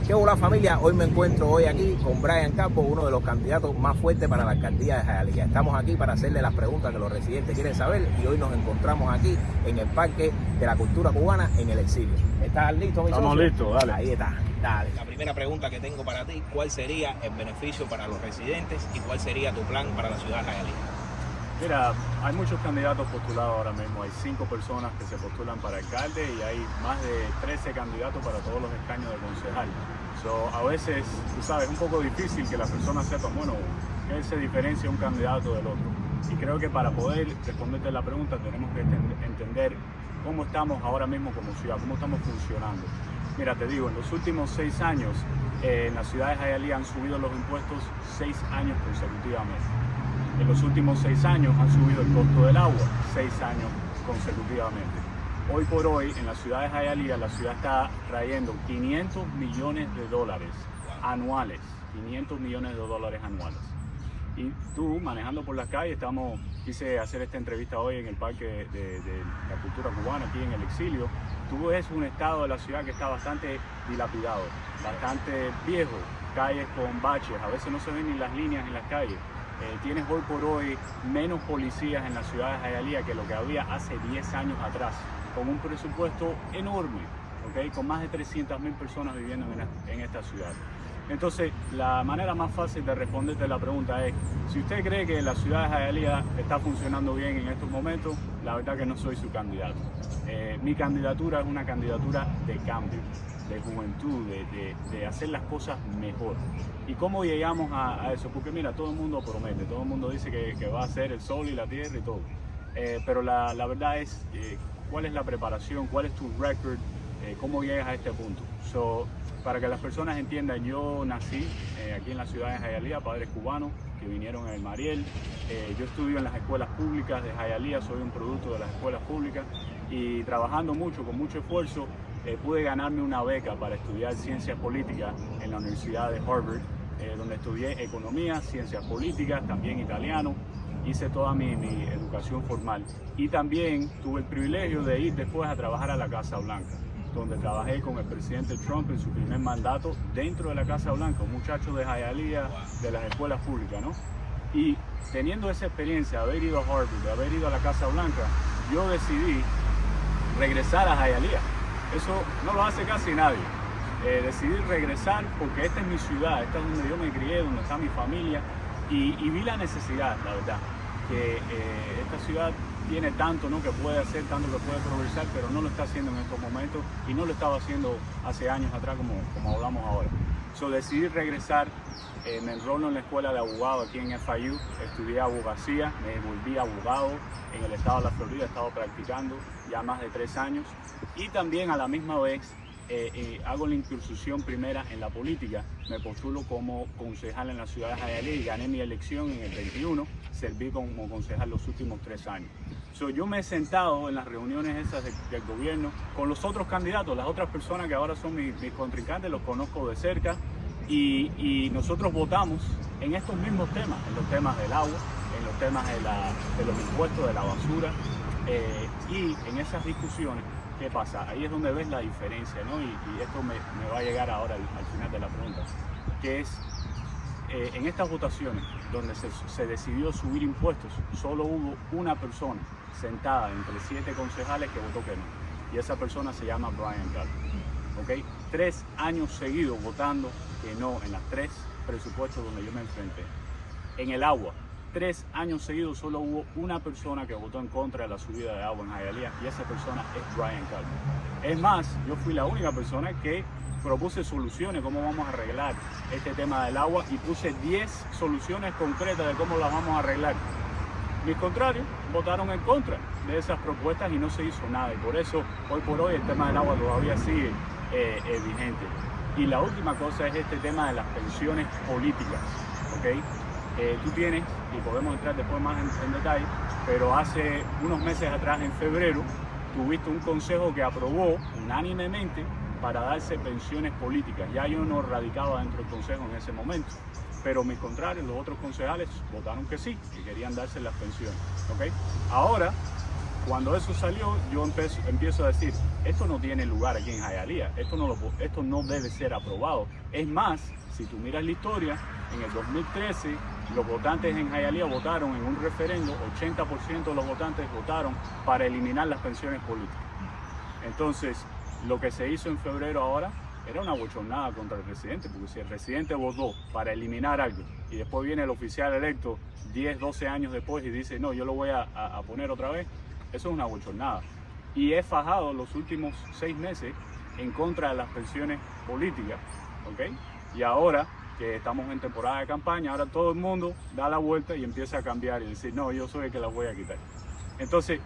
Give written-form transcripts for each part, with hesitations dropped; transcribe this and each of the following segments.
¿Qué hola familia? Hoy me encuentro aquí con Brian Campos, uno de los candidatos más fuertes para la alcaldía de Hialeah. Estamos aquí para hacerle las preguntas que los residentes quieren saber y hoy nos encontramos aquí en el Parque de la Cultura Cubana en el Exilio. ¿Estás listo, mi socio? Estamos listos, dale. Ahí está, dale. La primera pregunta que tengo para ti, ¿cuál sería el beneficio para los residentes y cuál sería tu plan para la ciudad de Hialeah? Mira, hay muchos candidatos postulados ahora mismo. Hay 5 personas que se postulan para alcalde y hay más de 13 candidatos para todos los escaños de concejal. A veces, tú sabes, es un poco difícil que las personas sepan, bueno, qué se diferencia un candidato del otro. Y creo que para poder responderte la pregunta tenemos que entender cómo estamos ahora mismo como ciudad, cómo estamos funcionando. Mira, te digo, en los últimos 6 años, en la ciudad de Hialeah han subido los impuestos 6 años consecutivamente. En los últimos 6 años han subido el costo del agua 6 años consecutivamente. Hoy por hoy, en la ciudad de Hialeah, la ciudad está trayendo $500 millones anuales. 500 millones de dólares anuales. Y tú, manejando por las calles, quise hacer esta entrevista hoy en el Parque de la Cultura Cubana, aquí en el Exilio. Tú ves un estado de la ciudad que está bastante dilapidado, bastante viejo, calles con baches, a veces no se ven ni las líneas en las calles. Tienes hoy por hoy menos policías en la ciudad de Hialeah que lo que había hace 10 años atrás, con un presupuesto enorme, ¿okay? Con más de 300.000 personas viviendo en esta ciudad. Entonces, la manera más fácil de responderte la pregunta es, si usted cree que la ciudad de Hialeah está funcionando bien en estos momentos, la verdad que no soy su candidato. Mi candidatura es una candidatura de cambio, de juventud, de hacer las cosas mejor. ¿Y cómo llegamos a eso? Porque mira, todo el mundo promete, todo el mundo dice que va a hacer el sol y la tierra y todo. Pero la verdad es, ¿cuál es la preparación? ¿Cuál es tu record? ¿Cómo llegas a este punto? Para que las personas entiendan, yo nací aquí en la ciudad de Hialeah, padres cubanos que vinieron en el Mariel. Yo estudio en las escuelas públicas de Hialeah, soy un producto de las escuelas públicas y trabajando mucho, con mucho esfuerzo, pude ganarme una beca para estudiar ciencias políticas en la Universidad de Harvard, donde estudié economía, ciencias políticas, también italiano. Hice toda mi educación formal y también tuve el privilegio de ir después a trabajar a la Casa Blanca, donde trabajé con el presidente Trump en su primer mandato dentro de la Casa Blanca, un muchacho de Hialeah, de las escuelas públicas, ¿no? Y teniendo esa experiencia, de haber ido a Harvard, de haber ido a la Casa Blanca, yo decidí regresar a Hialeah. Eso no lo hace casi nadie. Decidí regresar porque esta es mi ciudad, esta es donde yo me crié, donde está mi familia y vi la necesidad, la verdad, que esta ciudad tiene tanto, ¿no?, que puede hacer, tanto que puede progresar, pero no lo está haciendo en estos momentos y no lo estaba haciendo hace años atrás como hablamos ahora. Decidí regresar, me enrolo en la escuela de abogado aquí en FIU, estudié abogacía, me volví abogado en el estado de la Florida, he estado practicando ya más de 3 años y también a la misma vez hago la incursión primera en la política, me postulo como concejal en la ciudad de Hialeah y gané mi elección en el 21, serví como concejal los últimos 3 años. Yo me he sentado en las reuniones esas del gobierno con los otros candidatos, las otras personas que ahora son mis contrincantes, los conozco de cerca y nosotros votamos en estos mismos temas, en los temas del agua, en los temas de los impuestos, de la basura y en esas discusiones. ¿Qué pasa? Ahí es donde ves la diferencia, ¿no? Y esto me va a llegar ahora al final de la pregunta, que es en estas votaciones donde se decidió subir impuestos, solo hubo una persona sentada entre 7 concejales que votó que no. Y esa persona se llama Brian Campos. ¿Okay? 3 años seguidos votando que no en las 3 presupuestos donde yo me enfrenté. En el agua, 3 años seguidos solo hubo una persona que votó en contra de la subida de agua en Hialeah y esa persona es Brian Campos. Es más, yo fui la única persona que propuse soluciones, cómo vamos a arreglar este tema del agua y puse 10 soluciones concretas de cómo las vamos a arreglar. Mis contrarios votaron en contra de esas propuestas y no se hizo nada y por eso hoy por hoy el tema del agua todavía sigue vigente. Y la última cosa es este tema de las pensiones políticas, ¿okay? Tú tienes, y podemos entrar después más en detalle, pero hace unos meses atrás, en febrero, tuviste un consejo que aprobó unánimemente para darse pensiones políticas. Ya yo no radicaba dentro del consejo en ese momento, pero mis contrarios, los otros concejales, votaron que sí, que querían darse las pensiones. ¿Okay? Ahora, Cuando eso salió, yo empiezo a decir, esto no tiene lugar aquí en Hialeah, esto no debe ser aprobado. Es más, si tú miras la historia, en el 2013 los votantes en Hialeah votaron en un referendo, 80% de los votantes votaron para eliminar las pensiones políticas. Entonces, lo que se hizo en febrero ahora era una bochornada contra el residente, porque si el residente votó para eliminar algo y después viene el oficial electo 10, 12 años después y dice, no, yo lo voy a poner otra vez, eso es una bochornada. Y he fajado los últimos 6 meses en contra de las pensiones políticas, ¿ok? Y ahora que estamos en temporada de campaña, ahora todo el mundo da la vuelta y empieza a cambiar y decir, no, yo soy el que las voy a quitar. Entonces,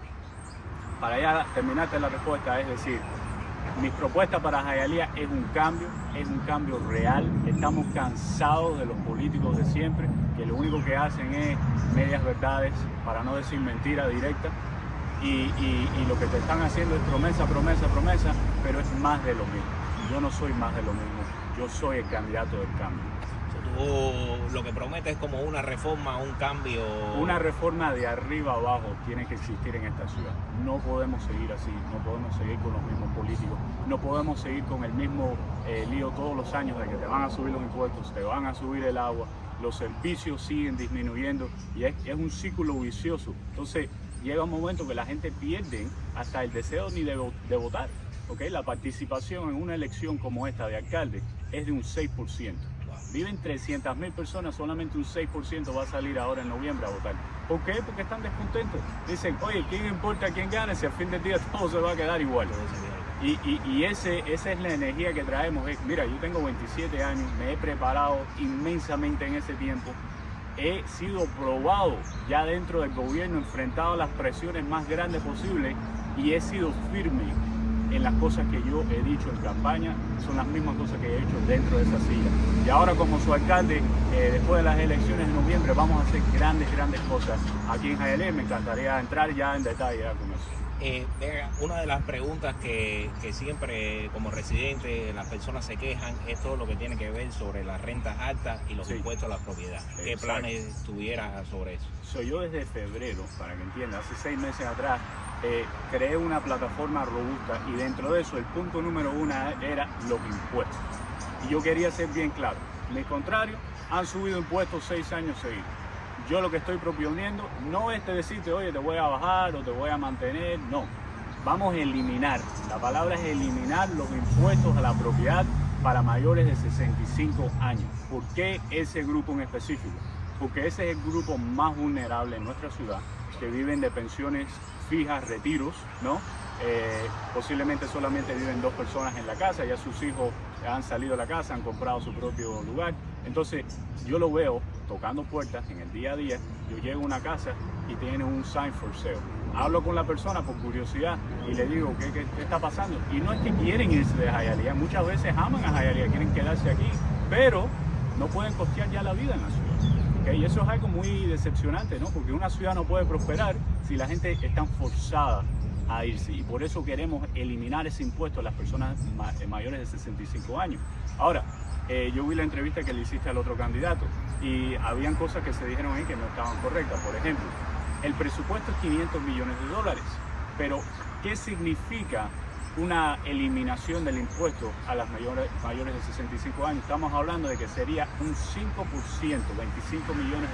para ya terminarte la respuesta, es decir, mi propuesta para Hialeah es un cambio real. Estamos cansados de los políticos de siempre, que lo único que hacen es medias verdades, para no decir mentira directa. Y lo que te están haciendo es promesa, promesa, promesa, pero es más de lo mismo. Yo no soy más de lo mismo, yo soy el candidato del cambio. Tú lo que prometes es como una reforma, un cambio. Una reforma de arriba abajo tiene que existir en esta ciudad. No podemos seguir así, no podemos seguir con los mismos políticos, no podemos seguir con el mismo lío todos los años de que te van a subir los impuestos, te van a subir el agua, los servicios siguen disminuyendo y es un círculo vicioso. Entonces llega un momento que la gente pierde hasta el deseo ni de votar. ¿Okay? La participación en una elección como esta de alcalde es de un 6%. Viven 300.000 personas, solamente un 6% va a salir ahora en noviembre a votar. ¿Por qué? Porque están descontentos. Dicen, oye, ¿quién importa quién gane si al fin del día todo se va a quedar igual? Y esa es la energía que traemos. Mira, yo tengo 27 años, me he preparado inmensamente en ese tiempo. He sido probado ya dentro del gobierno, enfrentado a las presiones más grandes posibles y he sido firme en las cosas que yo he dicho en campaña, son las mismas cosas que he hecho dentro de esa silla. Y ahora como su alcalde, después de las elecciones de noviembre, vamos a hacer grandes cosas aquí en Hialeah. Me encantaría entrar ya en detalle ya con eso. Una de las preguntas que siempre como residente las personas se quejan es todo lo que tiene que ver sobre las rentas altas y los impuestos a la propiedad. ¿Qué planes tuvieras sobre eso? Yo desde febrero, para que entiendan, hace 6 meses atrás, creé una plataforma robusta y dentro de eso el punto número 1 era los impuestos. Y yo quería ser bien claro, mis contrarios han subido impuestos 6 años seguidos. Yo lo que estoy proponiendo no es decirte, oye, te voy a bajar o te voy a mantener, no. Vamos a eliminar, la palabra es eliminar los impuestos a la propiedad para mayores de 65 años. ¿Por qué ese grupo en específico? Porque ese es el grupo más vulnerable en nuestra ciudad, que viven de pensiones fijas, retiros, ¿no? Posiblemente solamente viven 2 personas en la casa, ya sus hijos han salido de la casa, han comprado su propio lugar. Entonces yo lo veo tocando puertas en el día a día. Yo llego a una casa y tiene un sign for sale. Hablo con la persona por curiosidad y le digo ¿qué está pasando? Y no es que quieren irse de Hialeah, muchas veces aman a Hialeah, quieren quedarse aquí, pero no pueden costear ya la vida en la ciudad. ¿Okay? Y eso es algo muy decepcionante, ¿no? Porque una ciudad no puede prosperar si la gente está forzada a irse, y por eso queremos eliminar ese impuesto a las personas mayores de 65 años. Ahora, yo vi la entrevista que le hiciste al otro candidato y habían cosas que se dijeron ahí que no estaban correctas. Por ejemplo, el presupuesto es $500 millones, pero ¿qué significa una eliminación del impuesto a las mayores de 65 años? Estamos hablando de que sería un 5%, $25 millones.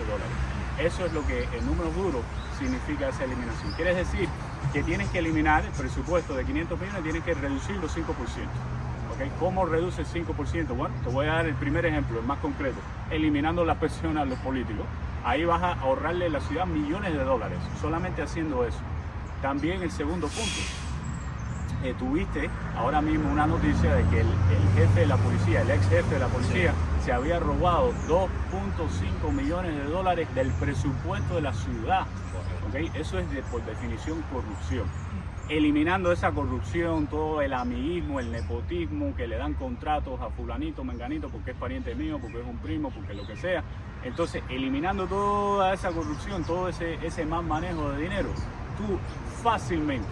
Eso es lo que en números duros significa esa eliminación. Quiere decir que tienes que eliminar el presupuesto de 500 millones, tienes que reducirlo 5%. ¿Okay? ¿Cómo reduce el 5%? Bueno, te voy a dar el primer ejemplo, el más concreto. Eliminando las pensiones a los políticos. Ahí vas a ahorrarle a la ciudad millones de dólares, solamente haciendo eso. También el segundo punto. Tuviste ahora mismo una noticia de que el jefe de la policía, el ex jefe de la policía, se había robado $2.5 millones del presupuesto de la ciudad. ¿Okay? Eso es por definición corrupción. Eliminando esa corrupción, todo el amiguismo, el nepotismo, que le dan contratos a fulanito, menganito, porque es pariente mío, porque es un primo, porque lo que sea. Entonces, eliminando toda esa corrupción, todo ese mal manejo de dinero, tú fácilmente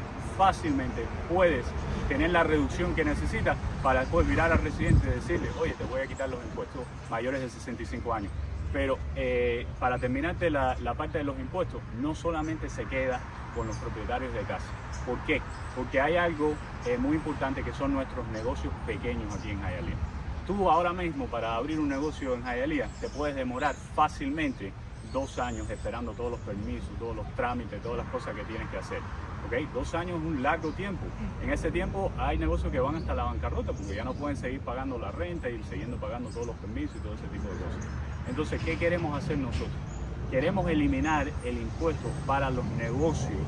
puedes tener la reducción que necesitas para después virar al residente y decirle, oye, te voy a quitar los impuestos mayores de 65 años. Pero para terminarte la parte de los impuestos, no solamente se queda con los propietarios de casa. ¿Por qué? Porque hay algo muy importante que son nuestros negocios pequeños aquí en Hialeah. Tú ahora mismo para abrir un negocio en Hialeah te puedes demorar fácilmente 2 años esperando todos los permisos, todos los trámites, todas las cosas que tienes que hacer. ¿Okay? 2 años es un largo tiempo. En ese tiempo hay negocios que van hasta la bancarrota porque ya no pueden seguir pagando la renta y siguiendo pagando todos los permisos y todo ese tipo de cosas. Entonces, ¿qué queremos hacer nosotros? Queremos eliminar el impuesto para los negocios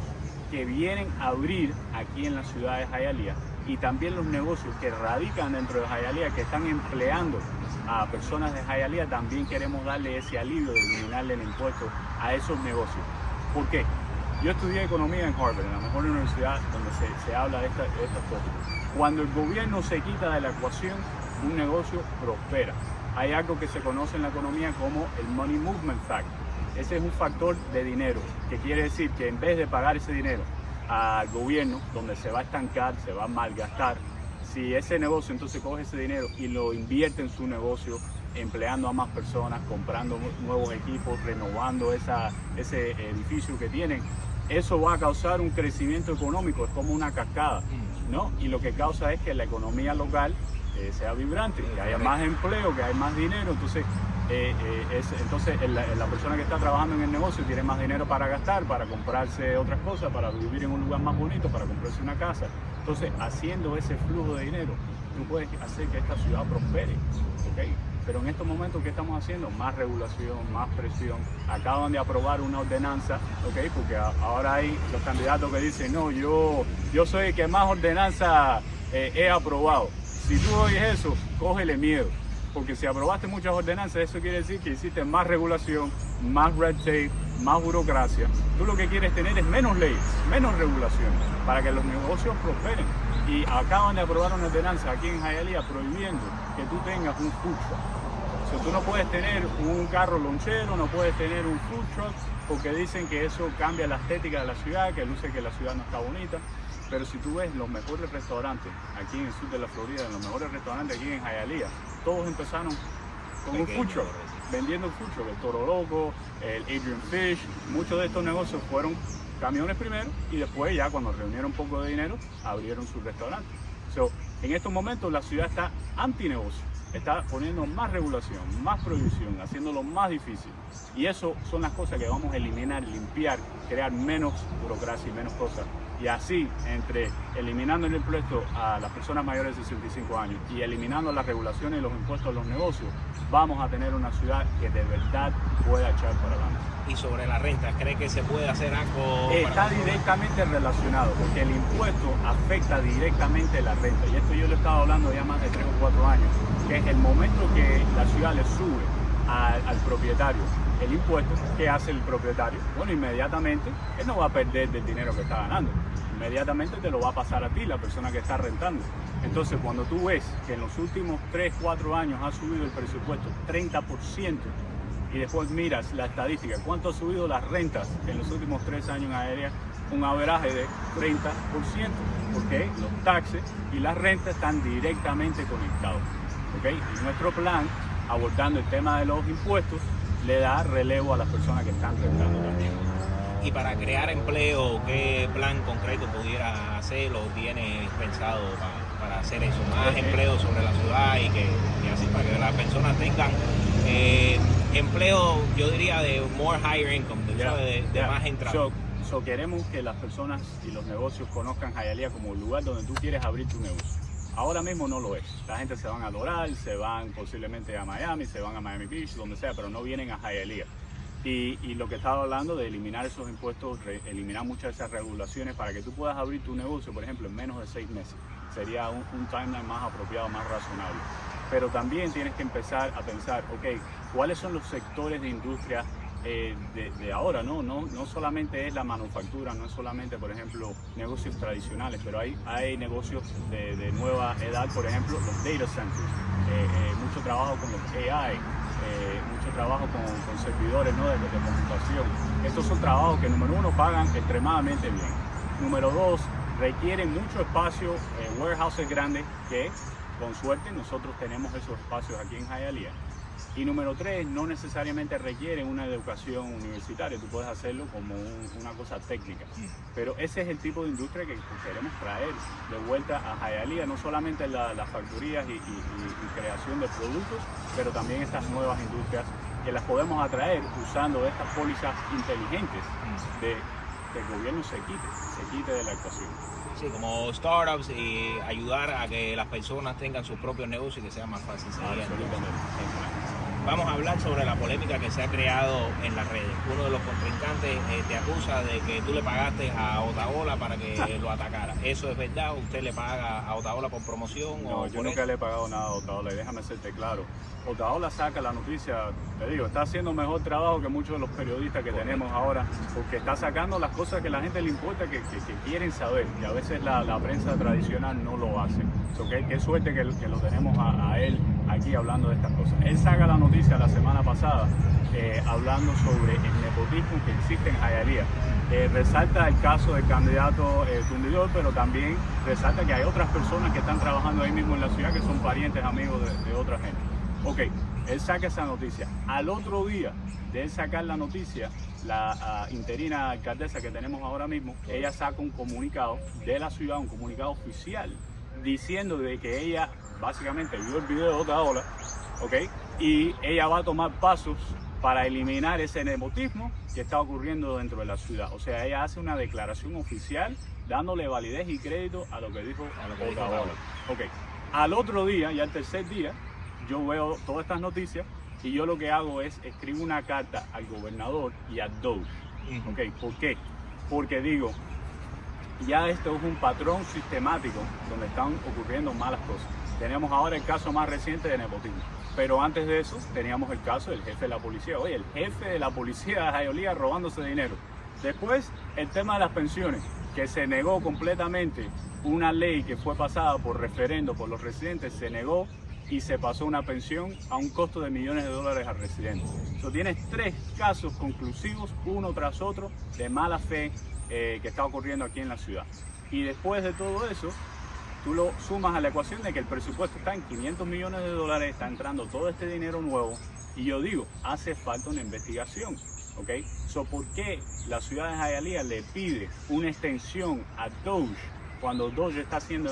que vienen a abrir aquí en la ciudad de Hialeah y también los negocios que radican dentro de Hialeah, que están empleando a personas de Hialeah. También queremos darle ese alivio de eliminarle el impuesto a esos negocios. ¿Por qué? Yo estudié economía en Harvard, en la mejor universidad donde se habla de estas cosas. Cuando el gobierno se quita de la ecuación, un negocio prospera. Hay algo que se conoce en la economía como el Money Movement Factor. Ese es un factor de dinero, que quiere decir que en vez de pagar ese dinero al gobierno, donde se va a estancar, se va a malgastar, si ese negocio entonces coge ese dinero y lo invierte en su negocio, empleando a más personas, comprando nuevos equipos, renovando ese edificio que tienen, eso va a causar un crecimiento económico, es como una cascada, ¿no? Y lo que causa es que la economía local sea vibrante, que haya más empleo, que haya más dinero. Entonces, la persona que está trabajando en el negocio tiene más dinero para gastar, para comprarse otras cosas, para vivir en un lugar más bonito, para comprarse una casa. Entonces, haciendo ese flujo de dinero, tú puedes hacer que esta ciudad prospere, ¿okay? Pero en estos momentos, ¿qué estamos haciendo? Más regulación, más presión. Acaban de aprobar una ordenanza, ¿okay? Porque ahora hay los candidatos que dicen, no, yo soy el que más ordenanza he aprobado. Si tú oyes eso, cógele miedo, porque si aprobaste muchas ordenanzas, eso quiere decir que hiciste más regulación, más red tape, más burocracia. Tú lo que quieres tener es menos leyes, menos regulación, para que los negocios prosperen. Y acaban de aprobar una ordenanza aquí en Hialeah prohibiendo que tú tengas un food truck. O sea, tú no puedes tener un carro lonchero, no puedes tener un food truck, porque dicen que eso cambia la estética de la ciudad, que luce que la ciudad no está bonita. Pero si tú ves los mejores restaurantes aquí en el sur de la Florida, los mejores restaurantes aquí en Hialeah, todos empezaron con un food truck, vendiendo food truck, el Toro Loco, el Adrian Fish. Muchos de estos negocios fueron camiones primero y después ya cuando reunieron un poco de dinero, abrieron su restaurante. En estos momentos la ciudad está anti-negocio, está poniendo más regulación, más prohibición, haciéndolo más difícil. Y eso son las cosas que vamos a eliminar, limpiar, crear menos burocracia y menos cosas. Y así, entre eliminando el impuesto a las personas mayores de 65 años y eliminando las regulaciones y los impuestos a los negocios, vamos a tener una ciudad que de verdad pueda echar para adelante. Y sobre la renta, ¿cree que se puede hacer algo? Está directamente relacionado, porque el impuesto afecta directamente la renta. Y esto yo lo he estado hablando ya más de 3 o 4 años, que es el momento que la ciudad le sube al propietario el impuesto. ¿Qué hace el propietario? Bueno, inmediatamente él no va a perder del dinero que está ganando. Inmediatamente te lo va a pasar a ti, la persona que está rentando. Entonces, cuando tú ves que en los últimos 3 o 4 años ha subido el presupuesto 30%, y después miras la estadística, cuánto ha subido las rentas en los últimos 3 años en Hialeah, un averaje de 30%, porque los taxes y las rentas están directamente conectados. ¿Okay? Y nuestro plan, abordando el tema de los impuestos, le da relevo a las personas que están rentando también. Y para crear empleo, ¿qué plan concreto pudiera hacer o tiene pensado para hacer eso? Más empleo sobre la ciudad y así para que las personas tengan empleo, yo diría, de more higher income, de más entrada. Queremos que las personas y los negocios conozcan Hialeah como el lugar donde tú quieres abrir tu negocio. Ahora mismo no lo es. La gente se van a Doral, se van posiblemente a Miami, se van a Miami Beach, donde sea, pero no vienen a Hialeah. Y lo que estaba hablando de eliminar esos impuestos, eliminar muchas de esas regulaciones para que tú puedas abrir tu negocio, por ejemplo, en menos de 6 meses. Sería un timeline más apropiado, más razonable. Pero también tienes que empezar a pensar, ok, ¿cuáles son los sectores de industria de ahora? No solamente es la manufactura, no es solamente, por ejemplo, negocios tradicionales, pero hay negocios de nueva edad, por ejemplo, los data centers, mucho trabajo con los AI, mucho trabajo con servidores, ¿no? de computación. Estos son trabajos que, número 1, pagan extremadamente bien. Número 2, requieren mucho espacio, warehouses grandes, que con suerte nosotros tenemos esos espacios aquí en Hialeah. Y número 3, no necesariamente requiere una educación universitaria, tú puedes hacerlo como una cosa técnica. Pero ese es el tipo de industria que queremos traer de vuelta a Hialeah, no solamente las factorías y creación de productos, pero también estas nuevas industrias que las podemos atraer usando estas pólizas inteligentes de que el gobierno se quite de la ecuación. Sí, como startups y ayudar a que las personas tengan sus propios negocios y que sea más fácil seguir. Vamos a hablar sobre la polémica que se ha creado en las redes. Uno de los contrincantes te acusa de que tú le pagaste a Otaola para que lo atacara. ¿Eso es verdad? ¿Usted le paga a Otaola por promoción? No, yo nunca le he pagado nada a Otaola y déjame hacerte claro. Otaola saca la noticia, te digo, está haciendo mejor trabajo que muchos de los periodistas que tenemos ahora, porque está sacando las cosas que a la gente le importa, que quieren saber, y a veces la prensa tradicional no lo hace. Qué suerte que lo tenemos a él aquí hablando de estas cosas. Él saca la noticia la semana pasada hablando sobre el nepotismo que existe en Hialeah. Resalta el caso del candidato Tundidor, pero también resalta que hay otras personas que están trabajando ahí mismo en la ciudad que son parientes, amigos de otra gente. Ok, él saca esa noticia. Al otro día de él sacar la noticia, la interina alcaldesa que tenemos ahora mismo, ella saca un comunicado de la ciudad, un comunicado oficial, diciendo de que ella básicamente vio el video de Otaola, ok, y ella va a tomar pasos para eliminar ese nepotismo que está ocurriendo dentro de la ciudad. O sea, ella hace una declaración oficial dándole validez y crédito a lo que dijo Otaola. Ok, al otro día, ya el tercer día, yo veo todas estas noticias y yo lo que hago es escribo una carta al gobernador y a DOJ. Okay, ¿por qué? Porque digo, ya esto es un patrón sistemático donde están ocurriendo malas cosas. Tenemos ahora el caso más reciente de nepotismo, pero antes de eso teníamos el caso del jefe de la policía. Oye, el jefe de la policía de Hialeah robándose dinero. Después, el tema de las pensiones, que se negó completamente una ley que fue pasada por referendo por los residentes, se negó y se pasó una pensión a un costo de millones de dólares al residente. Tienes 3 casos conclusivos, uno tras otro, de mala fe que está ocurriendo aquí en la ciudad. Y después de todo eso, tú lo sumas a la ecuación de que el presupuesto está en 500 millones de dólares, está entrando todo este dinero nuevo, y yo digo, hace falta una investigación. ¿Ok? ¿Por qué la ciudad de Hialeah le pide una extensión a DOJ cuando DOJ está haciendo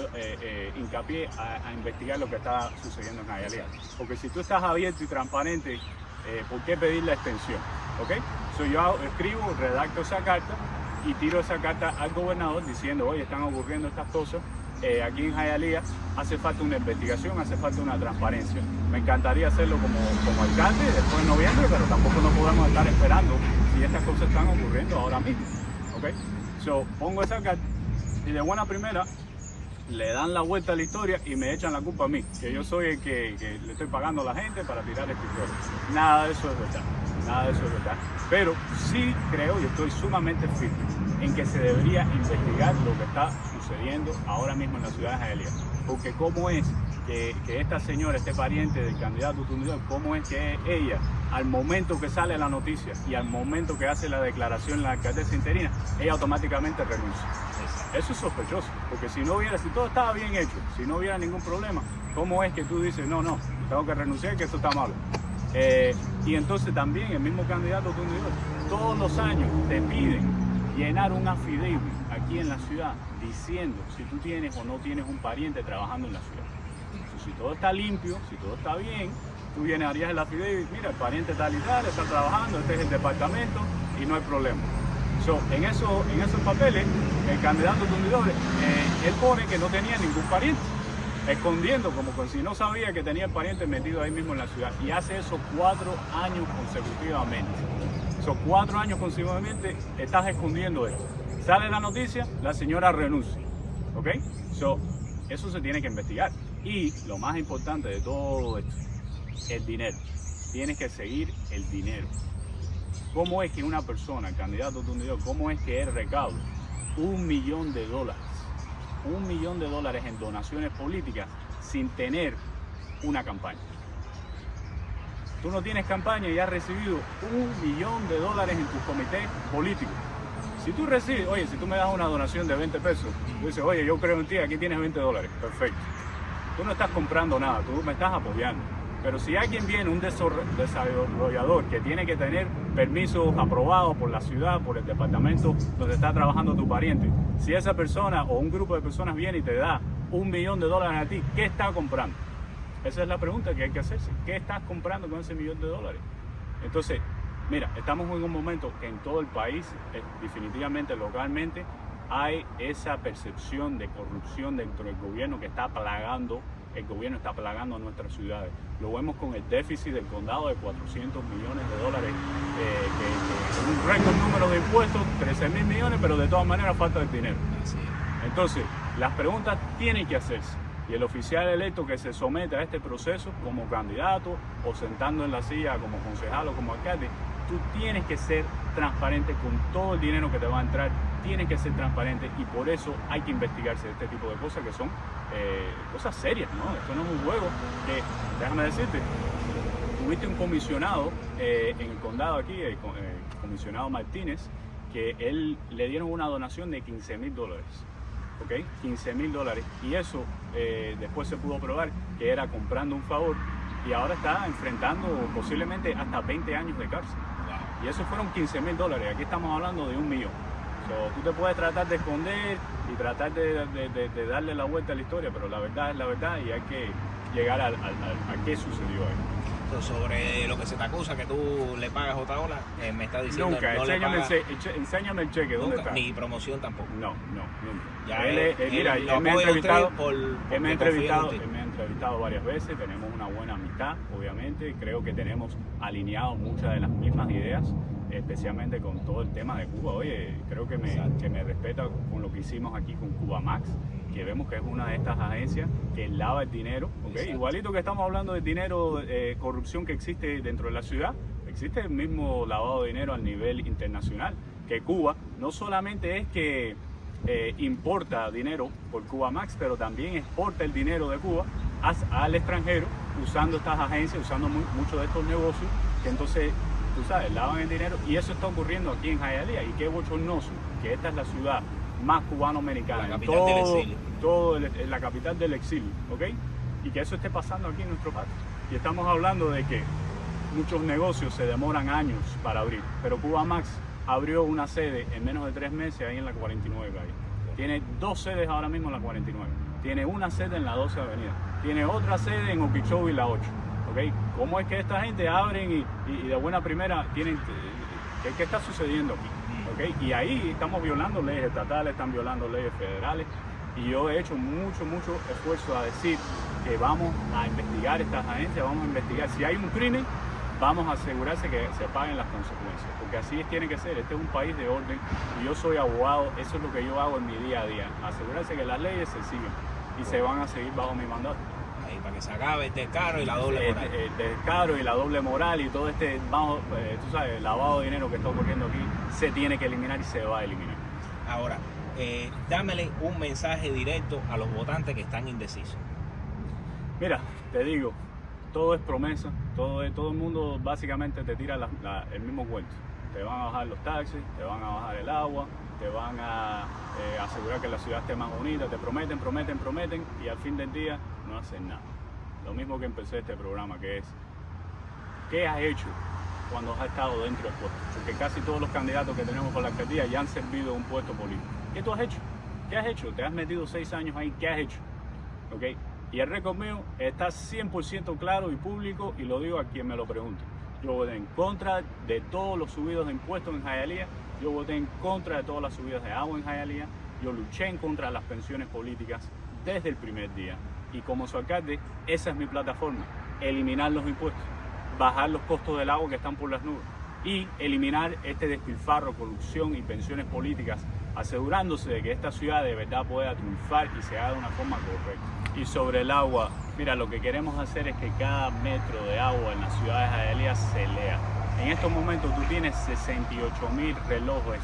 hincapié a investigar lo que está sucediendo en Hialeah? Porque si tú estás abierto y transparente, ¿por qué pedir la extensión? ¿Ok? Yo escribo, redacto esa carta y tiro esa carta al gobernador diciendo, oye, están ocurriendo estas cosas aquí en Hialeah, hace falta una investigación, hace falta una transparencia. Me encantaría hacerlo como alcalde después de noviembre, pero tampoco no podemos estar esperando si estas cosas están ocurriendo ahora mismo. ¿Ok? Pongo esa carta y de buena primera le dan la vuelta a la historia y me echan la culpa a mí, que yo soy el que le estoy pagando a la gente para tirar esta historia. Nada de eso es verdad, nada de eso es verdad. Pero sí creo y estoy sumamente firme en que se debería investigar lo que está sucediendo ahora mismo en la ciudad de Hialeah. Porque cómo es que esta señora, este pariente del candidato Tundidor, cómo es que ella, al momento que sale la noticia y al momento que hace la declaración la alcaldesa interina, ella automáticamente renuncia. Eso es sospechoso, porque si todo estaba bien hecho, si no hubiera ningún problema, ¿cómo es que tú dices, no, tengo que renunciar, que esto está malo? Y entonces también el mismo candidato Tundidor, todos los años te piden llenar un affidavit aquí en la ciudad diciendo si tú tienes o no tienes un pariente trabajando en la ciudad. Entonces, si todo está limpio, si todo está bien, tú llenarías el affidavit, mira, el pariente tal y tal está trabajando, este es el departamento y no hay problema. En esos papeles, el candidato Tundidor, él pone que no tenía ningún pariente, escondiendo como si no sabía que tenía el pariente metido ahí mismo en la ciudad, y hace eso 4 años consecutivamente. 4 años consecutivamente estás escondiendo esto. Sale la noticia, la señora renuncia. ¿Ok? Eso se tiene que investigar. Y lo más importante de todo esto, el dinero. Tienes que seguir el dinero. ¿Cómo es que una persona, el candidato Tundidor, cómo es que él recauda $1 millón? $1 millón en donaciones políticas sin tener una campaña? Tú no tienes campaña y has recibido $1 millón en tu comité político. Si tú recibes, oye, si tú me das una donación de 20 pesos, tú dices, oye, yo creo en ti, aquí tienes $20, perfecto. Tú no estás comprando nada, tú me estás apoyando, ¿ok? Pero si alguien viene, un desarrollador que tiene que tener permisos aprobados por la ciudad, por el departamento donde está trabajando tu pariente, si esa persona o un grupo de personas viene y te da $1 millón a ti, ¿qué está comprando? Esa es la pregunta que hay que hacerse. ¿Qué estás comprando con ese $1 millón? Entonces, mira, estamos en un momento que en todo el país, definitivamente localmente, hay esa percepción de corrupción dentro del gobierno que está plagando, el gobierno está plagando a nuestras ciudades. Lo vemos con el déficit del condado de $400 millones, que es un récord número de impuestos, 13.000 millones, pero de todas maneras falta el dinero. Entonces, las preguntas tienen que hacerse. Y el oficial electo que se somete a este proceso como candidato o sentando en la silla como concejal o como alcalde, tú tienes que ser transparente con todo el dinero que te va a entrar, tienes que ser transparente y por eso hay que investigarse este tipo de cosas que son cosas serias, ¿no? Esto no es un juego que, déjame decirte, tuviste un comisionado en el condado aquí, el comisionado Martínez, que él le dieron una donación de $15,000. ¿Ok? $15,000 y eso después se pudo probar que era comprando un favor y ahora está enfrentando posiblemente hasta 20 años de cárcel. Y eso fueron $15,000, aquí estamos hablando de $1 millón. Tú te puedes tratar de esconder y tratar de darle la vuelta a la historia, pero la verdad es la verdad y hay que llegar a qué sucedió ahí. Sobre lo que se te acusa, que tú le pagas Otaola, me está diciendo nunca, no enséñame el cheque, ¿dónde nunca, está? ni promoción tampoco. No, nunca. Ya Mira, él me ha entrevistado varias veces, tenemos una buena amistad, obviamente, creo que tenemos alineado muchas de las mismas ideas, especialmente con todo el tema de Cuba. Oye, creo que me respeta con lo que hicimos aquí con Cuba Max, que vemos que es una de estas agencias que lava el dinero, ¿okay? Igualito que estamos hablando del dinero, corrupción que existe dentro de la ciudad, existe el mismo lavado de dinero a nivel internacional, que Cuba no solamente es que importa dinero por Cuba Max, pero también exporta el dinero de Cuba al extranjero, usando estas agencias, usando muchos de estos negocios, que entonces, tú sabes, lavan el dinero, y eso está ocurriendo aquí en Hialeah, y qué bochornoso, que esta es la ciudad más cubano-americana, la capital del exilio. La capital del exilio, ¿ok? Y que eso esté pasando aquí en nuestro país. Y estamos hablando de que muchos negocios se demoran años para abrir, pero Cuba Max abrió una sede en menos de 3 meses ahí en la 49 calle. Tiene 2 sedes ahora mismo en la 49. Tiene una sede en la 12 avenida. Tiene otra sede en Okeechobee y la 8. ¿Okay? ¿Cómo es que esta gente abren y de buena primera tienen... ¿Qué está sucediendo aquí? ¿Okay? Y ahí estamos violando leyes estatales, están violando leyes federales. Y yo he hecho mucho esfuerzo a decir que vamos a investigar estas agencias, vamos a investigar si hay un crimen, vamos a asegurarse que se paguen las consecuencias, porque así tiene que ser. Este es un país de orden y yo soy abogado, eso es lo que yo hago en mi día a día, asegurarse que las leyes se siguen y se van a seguir bajo mi mandato. Ahí, para que se acabe el descaro y la doble moral. El descaro y la doble moral y todo este, tú sabes, lavado de dinero que está ocurriendo aquí, se tiene que eliminar y se va a eliminar. Ahora, dámele un mensaje directo a los votantes que están indecisos. Mira, te digo, todo es promesa, todo el mundo básicamente te tira el mismo cuento. Te van a bajar los taxis, te van a bajar el agua, te van a asegurar que la ciudad esté más bonita, te prometen y al fin del día no hacen nada. Lo mismo que empecé este programa, que es, ¿qué has hecho cuando has estado dentro del puesto? Porque casi todos los candidatos que tenemos por la alcaldía ya han servido un puesto político. ¿Qué tú has hecho? ¿Qué has hecho? Te has metido 6 años ahí, ¿qué has hecho? ¿Okay? Y el récord mío está 100% claro y público y lo digo a quien me lo pregunte. Yo voté en contra de todos los subidos de impuestos en Hialeah, yo voté en contra de todas las subidas de agua en Hialeah, yo luché en contra de las pensiones políticas desde el primer día. Y como su alcalde, esa es mi plataforma, eliminar los impuestos, bajar los costos del agua que están por las nubes y eliminar este despilfarro, corrupción y pensiones políticas, asegurándose de que esta ciudad de verdad pueda triunfar y se haga de una forma correcta. Y sobre el agua, mira, lo que queremos hacer es que cada metro de agua en la ciudad de Hialeah se lea. En estos momentos tú tienes 68.000 relojes,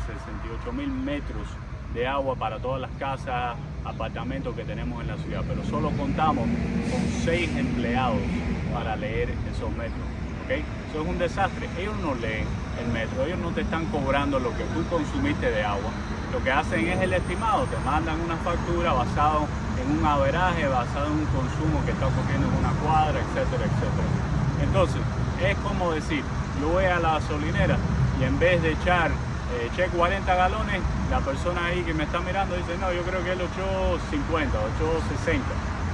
68.000 metros de agua para todas las casas, apartamentos que tenemos en la ciudad, pero solo contamos con 6 empleados para leer esos metros. ¿Okay? Eso es un desastre. Ellos no leen el metro, ellos no te están cobrando lo que tú consumiste de agua. Lo que hacen es el estimado, te mandan una factura basado en un averaje, basado en un consumo que está ocurriendo en una cuadra, etcétera, etcétera. Entonces, es como decir, yo voy a la gasolinera y en vez de echar 40 galones, la persona ahí que me está mirando dice, no, yo creo que él echó 50, echó 60,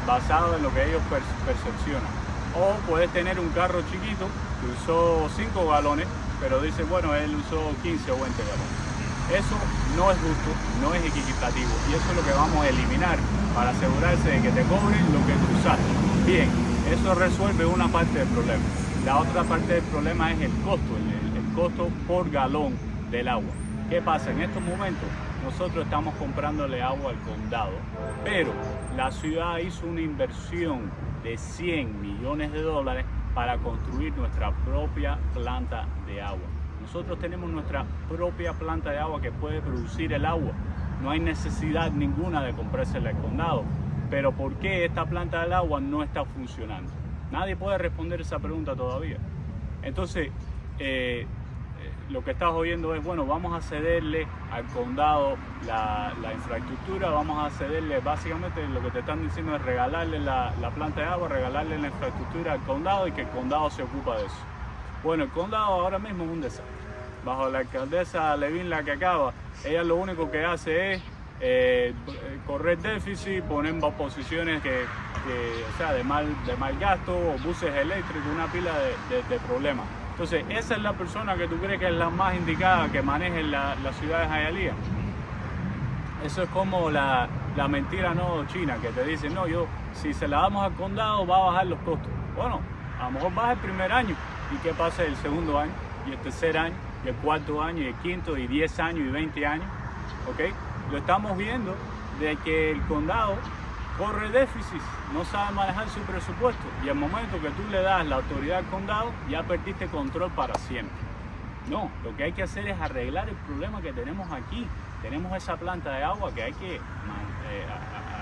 basado en lo que ellos percepcionan. O puedes tener un carro chiquito que usó 5 galones, pero dice, bueno, él usó 15 o 20 galones. Eso no es justo, no es equitativo, y eso es lo que vamos a eliminar para asegurarse de que te cobren lo que tú usaste. Bien, eso resuelve una parte del problema. La otra parte del problema es el costo, el costo por galón del agua. ¿Qué pasa? En estos momentos nosotros estamos comprándole agua al condado, pero la ciudad hizo una inversión de 100 millones de dólares para construir nuestra propia planta de agua. Nosotros tenemos nuestra propia planta de agua que puede producir el agua. No hay necesidad ninguna de comprársela al condado. Pero ¿por qué esta planta del agua no está funcionando? Nadie puede responder esa pregunta todavía. Entonces, lo que estás oyendo es, bueno, vamos a cederle al condado la infraestructura, vamos a cederle, básicamente lo que te están diciendo es regalarle la planta de agua, regalarle la infraestructura al condado y que el condado se ocupa de eso. Bueno, el condado ahora mismo es un desastre. Bajo la alcaldesa Levin, la que acaba, ella lo único que hace es correr déficit, poner posiciones o sea, de mal gasto, o buses eléctricos, una pila de problemas. Entonces, esa es la persona que tú crees que es la más indicada que maneje la ciudad de Hialeah. Eso es como la mentira no china, que te dicen, no, si se la damos al condado va a bajar los costos. Bueno, a lo mejor baja el primer año. ¿Y qué pasa el segundo año? Y el tercer año, y el cuarto año, y el quinto, y 10 años, y 20 años. ¿Ok? Lo estamos viendo de que el condado corre déficit, no sabe manejar su presupuesto. Y al momento que tú le das la autoridad al condado, ya perdiste control para siempre. No, lo que hay que hacer es arreglar el problema que tenemos aquí. Tenemos esa planta de agua que hay que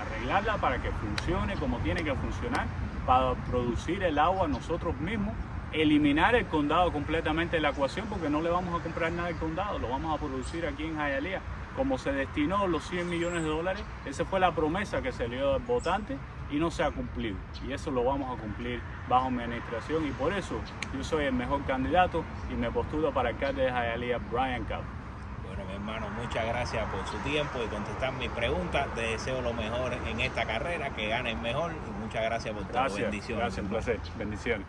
arreglarla para que funcione como tiene que funcionar, para producir el agua nosotros mismos, eliminar el condado completamente de la ecuación, porque no le vamos a comprar nada al condado, lo vamos a producir aquí en Hialeah. Como se destinó los 100 millones de dólares, esa fue la promesa que se le dio al votante y no se ha cumplido. Y eso lo vamos a cumplir bajo mi administración, y por eso yo soy el mejor candidato y me postulo para alcalde de Hialeah, Brian Cobb. Bueno, mi hermano, muchas gracias por su tiempo y contestar mis preguntas. Te deseo lo mejor en esta carrera, que ganes mejor, y muchas gracias por todo. Bendiciones. Gracias, un placer. Bendiciones.